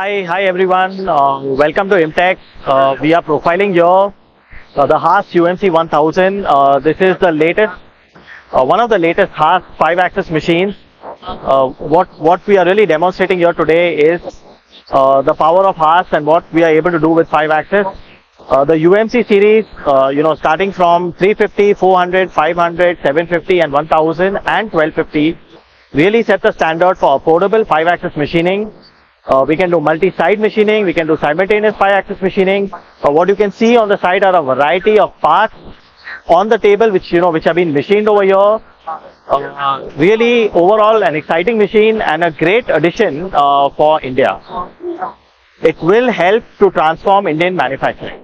Hi everyone. Welcome to IMTEX. We are profiling here the Haas UMC 1000. This is the latest, one of the latest Haas 5-axis machines. What we are really demonstrating here today is the power of Haas and what we are able to do with 5-axis. The UMC series, starting from 350, 400, 500, 750 and 1000 and 1250 really set the standard for affordable 5-axis machining. We can do multi-side machining, we can do simultaneous 5-axis machining. What you can see on the side are a variety of parts on the table which have been machined over here. Really overall an exciting machine and a great addition for India. It will help to transform Indian manufacturing.